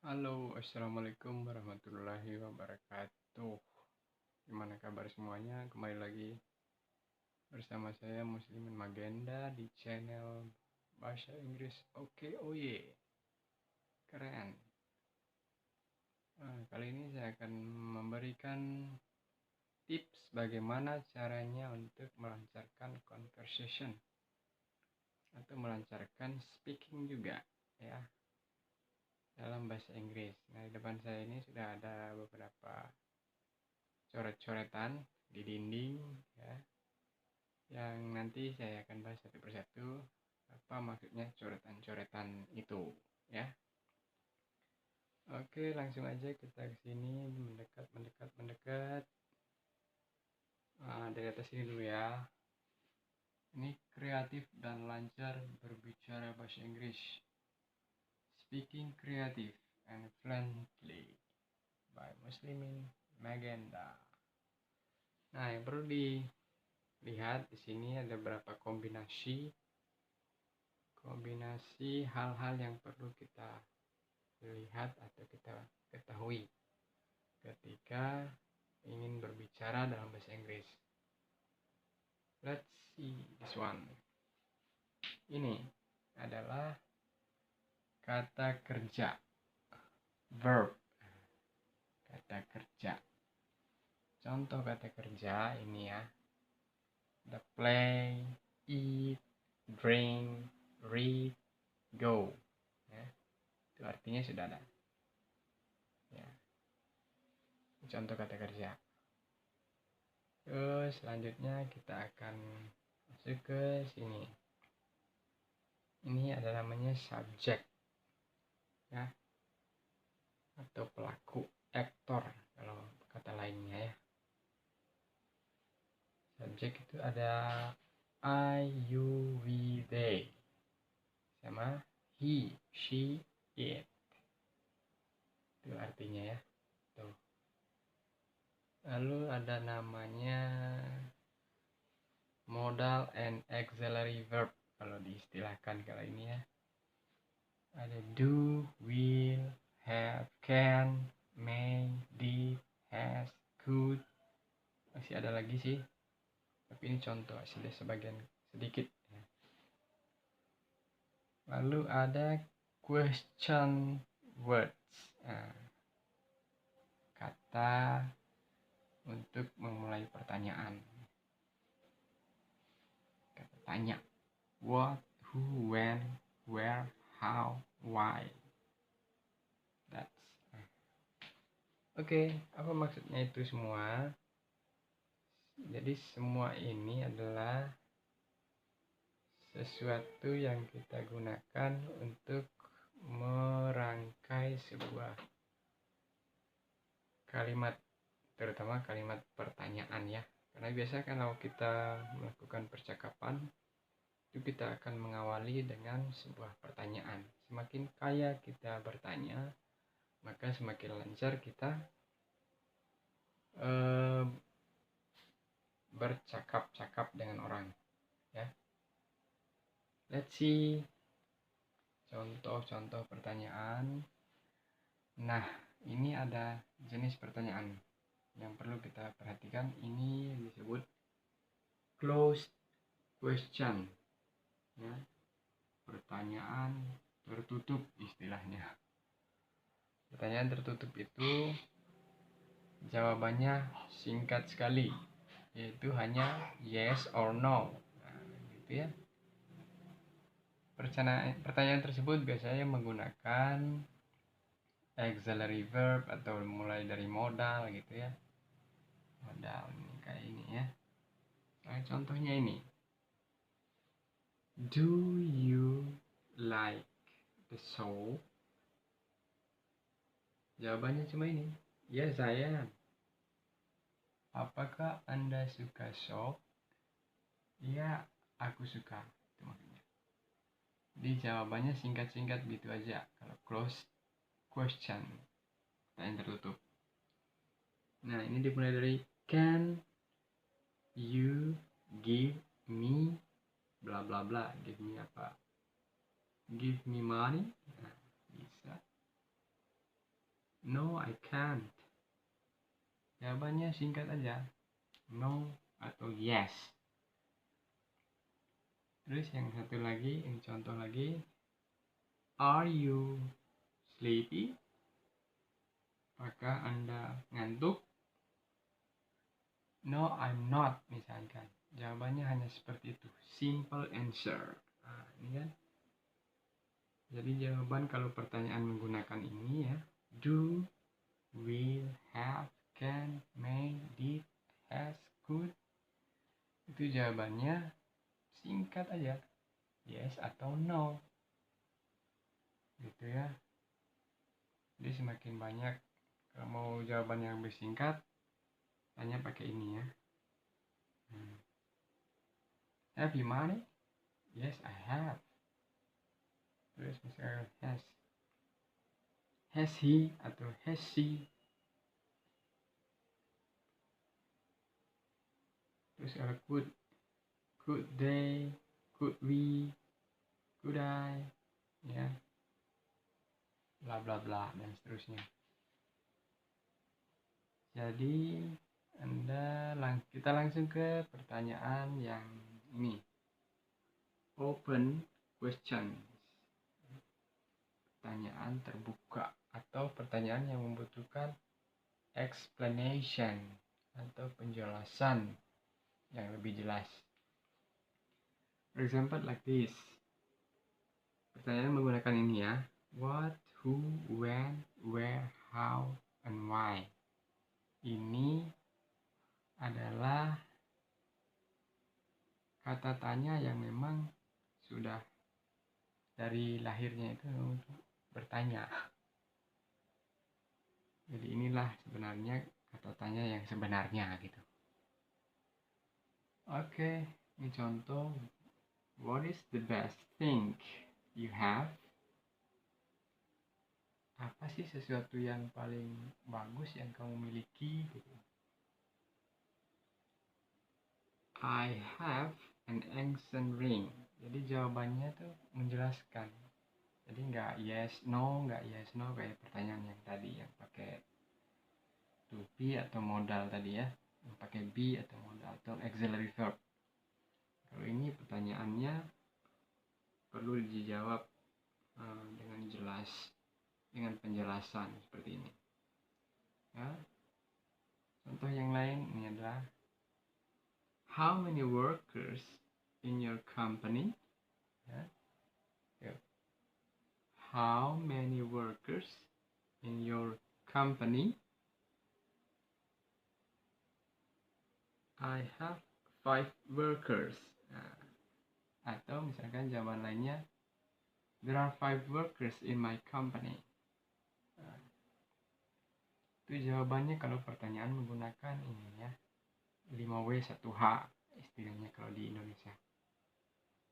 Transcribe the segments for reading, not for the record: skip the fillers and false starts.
Halo, assalamualaikum warahmatullahi wabarakatuh. Gimana kabar semuanya? Kembali lagi bersama saya Muslimin Magenda di channel Bahasa Inggris. Oke, oh ye, keren. Kali ini saya akan memberikan tips bagaimana caranya untuk melancarkan conversation atau melancarkan speaking juga, ya, dalam bahasa Inggris. Nah, di depan saya ini sudah ada beberapa coret-coretan di dinding, ya, yang nanti saya akan bahas satu persatu apa maksudnya coretan-coretan itu, ya. Oke, langsung aja kita ke sini, mendekat. Dari atas sini dulu ya. Ini kreatif dan lancar berbicara bahasa Inggris. Speaking creative and friendly by Muslimin Magenda. Nah, yang perlu dilihat di sini ada beberapa kombinasi hal-hal yang perlu kita lihat atau kita ketahui ketika ingin berbicara dalam bahasa Inggris. Let's see this one. Ini adalah kata kerja, verb, kata kerja. Contoh kata kerja ini ya, the play, eat, drink, read, go, ya. Itu artinya sudah ada, ya. Contoh kata kerja. Terus selanjutnya kita akan masuk ke sini. Ini ada namanya subjek, ya, atau pelaku, aktor kalau kata lainnya, ya. Subjek itu ada I, you, we, they, sama he, she, it. Itu artinya, ya. Tuh. Lalu ada namanya modal and auxiliary verb kalau diistilahkan kalau ini, ya. Ada do, will, have, can, may, did, has, could. Masih ada lagi sih, tapi ini contoh, sudah sebagian sedikit, ya. Lalu ada question words, kata untuk memulai pertanyaan. Kata tanya, what, who, when, where, how, why. That's Oke, apa maksudnya itu semua? Jadi semua ini adalah sesuatu yang kita gunakan untuk merangkai sebuah kalimat, terutama kalimat pertanyaan, ya. Karena biasa kalau kita melakukan percakapan itu kita akan mengawali dengan sebuah pertanyaan. Semakin kaya kita bertanya, maka semakin lancar kita bercakap-cakap dengan orang, ya. Let's see contoh-contoh pertanyaan. Nah, ini ada jenis pertanyaan yang perlu kita perhatikan. Ini disebut closed question, ya. Pertanyaan tertutup istilahnya. Pertanyaan tertutup itu jawabannya singkat sekali, yaitu hanya yes or no. Nah, gitu ya. Pertanyaan tersebut biasanya menggunakan auxiliary verb atau mulai dari modal, gitu ya. Modal kayak ini, ya. Nah, contohnya ini. Do you like the show? Jawabannya cuma ini. Ya, saya. Apakah Anda suka show? Iya, aku suka. Itu maksudnya. Jadi jawabannya singkat-singkat gitu aja. Kalau close question, pertanyaan tertutup. Nah, ini dimulai dari can you give me bla bla bla. Give me apa? Give me money. Nah, bisa. No, I can't. Jawabannya singkat aja. No atau yes. Terus yang satu lagi, yang contoh lagi. Are you sleepy? Apakah Anda ngantuk? No, I'm not, misalkan. Jawabannya hanya seperti itu. Simple answer. Nah, ini kan. Jadi jawaban kalau pertanyaan menggunakan ini ya. Do, will, have, can, may, did, has, could. Itu jawabannya singkat aja. Yes atau no. Gitu ya. Jadi semakin banyak, kalau mau jawaban yang lebih singkat, tanya pakai ini ya. Have you money? Yes, I have. Terus misalnya has. Has he atau has she? Terus kalau could they, could we, could I, ya, bla bla bla dan seterusnya. Jadi kita langsung ke pertanyaan yang ini. Open question. Pertanyaan terbuka atau pertanyaan yang membutuhkan explanation atau penjelasan yang lebih jelas. For example like this. Pertanyaan menggunakan ini ya. What, who, when, where, how, and why. Ini adalah kata tanya yang memang sudah dari lahirnya itu untuk bertanya. Jadi inilah sebenarnya kata tanya yang sebenarnya gitu. Oke, ini contoh. What is the best thing you have? Apa sih sesuatu yang paling bagus yang kamu miliki gitu. I have an ancient ring. Jadi jawabannya tuh menjelaskan. Jadi nggak yes no kayak pertanyaan yang tadi yang pakai to be atau modal tadi ya, yang pakai be atau modal atau auxiliary verb. Kalau ini pertanyaannya perlu dijawab dengan jelas, dengan penjelasan seperti ini. Ya. Contoh yang lain ini adalah how many workers in your company? Ya. How many workers in your company? I have 5 workers. Nah, atau misalkan jawaban lainnya, there are 5 workers in my company. Nah, itu jawabannya kalau pertanyaan menggunakan ini ya, 5W 1H istilahnya kalau di Indonesia.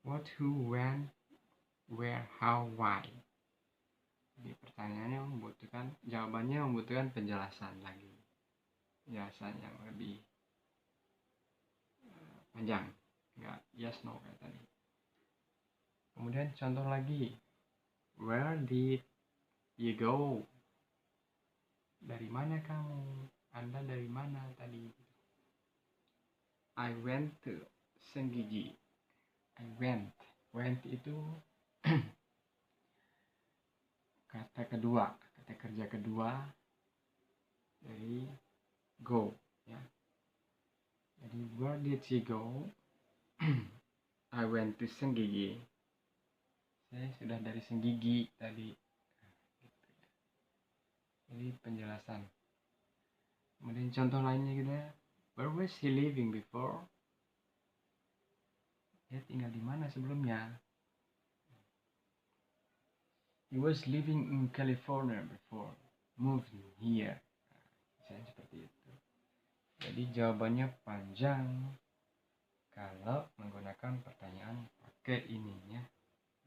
What, who, when, where, how, why. Jadi pertanyaannya jawabannya membutuhkan penjelasan lagi. Penjelasan yang lebih panjang, nggak yes no kayak tadi. Kemudian contoh lagi, where did you go? Dari mana kamu? Anda dari mana tadi? I went to Senggigi. I went itu kata kerja kedua dari go ya. Jadi where did you go? I went to Senggigi. Saya sudah dari Senggigi tadi. Jadi penjelasan. Kemudian contoh lainnya gitu ya. Where was he living before? Dia tinggal di mana sebelumnya? He was living in California before moving here. Misalnya seperti itu. Jadi jawabannya panjang kalau menggunakan pertanyaan pakai ininya.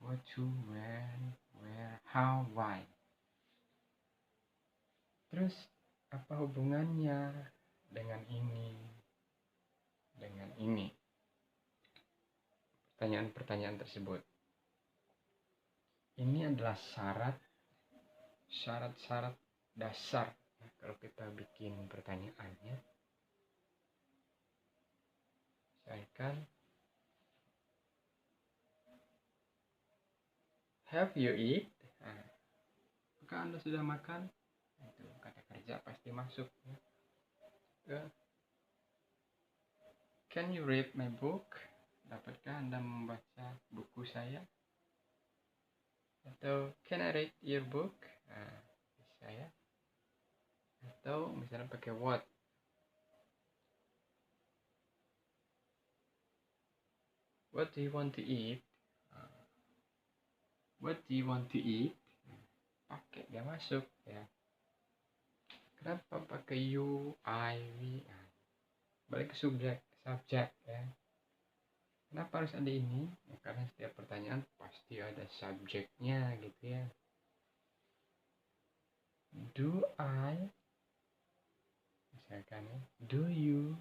What, who, when, where, how, why. Terus apa hubungannya dengan ini? Dengan ini. Pertanyaan-pertanyaan tersebut. Ini adalah syarat dasar ya, kalau kita bikin pertanyaannya. Misalkan, have you eat? Nah, apakah Anda sudah makan? Itu kata kerja pasti masuk ya. Can you read my book? Dapatkah Anda membaca buku saya? Atau can I read your book? Nah, bisa ya. Atau misalnya pakai what? What do you want to eat? What do you want to eat? Pakai dia masuk ya. Kenapa pakai you, I, we? Nah, balik ke subjek ya. Kenapa harus ada ini? Ya, karena setiap pertanyaan pasti ada subjeknya gitu ya. Do I? Misalkan ya. Do you?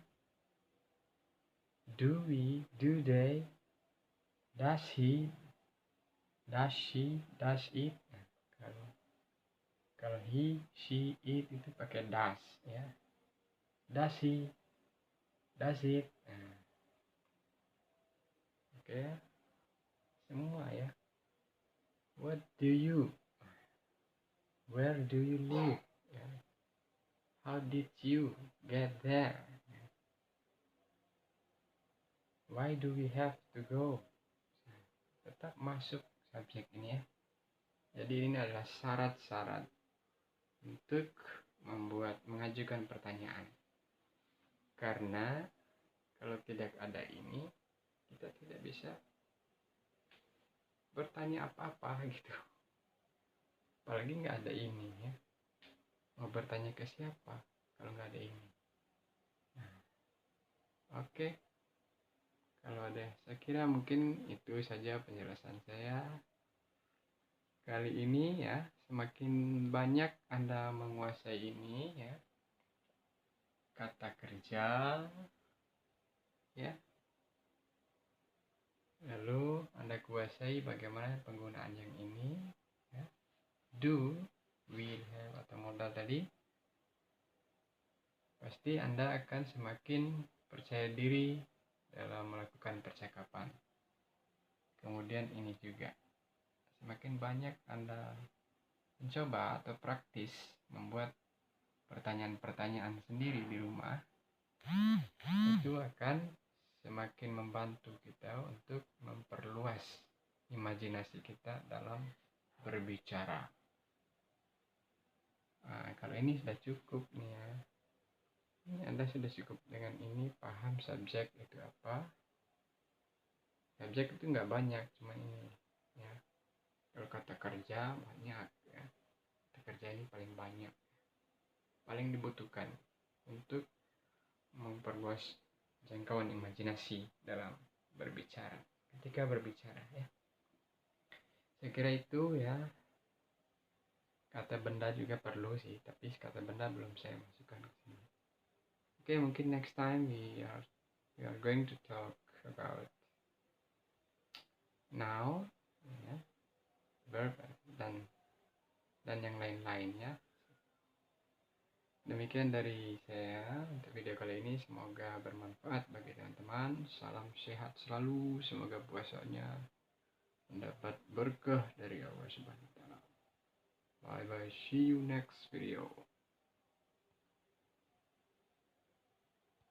Do we? Do they? Does he? Does she? Does it? Nah, kalau he, she, it itu pakai does ya. Does he? Does it? Nah, oke. Semua ya. What do you? Where do you live? How did you get there? Why do we have to go? Tetap masuk subjek ini ya. Jadi ini adalah syarat-syarat untuk mengajukan pertanyaan. Karena kalau tidak ada ini, kita tidak bisa bertanya apa-apa gitu. Apalagi nggak ada ini ya. Mau bertanya ke siapa kalau nggak ada ini? Nah, oke. Kalau ada, saya kira mungkin itu saja penjelasan saya kali ini ya. Semakin banyak Anda menguasai ini ya, kata kerja ya, lalu Anda kuasai bagaimana penggunaan yang ini ya. Do, will, have atau modal tadi, pasti Anda akan semakin percaya diri dalam melakukan percakapan. Kemudian ini juga, semakin banyak Anda mencoba atau praktis membuat pertanyaan-pertanyaan sendiri di rumah, itu akan semakin membantu kita untuk memperluas imajinasi kita dalam berbicara. Nah, kalau ini sudah cukup nih ya. Ini Anda sudah cukup dengan ini, paham subjek itu apa. Subjek itu nggak banyak, cuma ini ya. Kalau kata kerja banyak ya. Kata kerja ini paling banyak, paling dibutuhkan untuk memperluas jangkauan imajinasi dalam berbicara, ketika berbicara ya. Saya kira itu ya. Kata benda juga perlu sih, tapi kata benda belum saya masukkan ke sini. Oke, mungkin next time we are going to talk about now ya, verb dan yang lain-lainnya. Demikian dari saya untuk video kali ini, semoga bermanfaat bagi teman-teman. Salam sehat selalu, semoga puasanya mendapat berkah dari Allah Subhanahu wa Ta'ala. Bye bye, see you next video.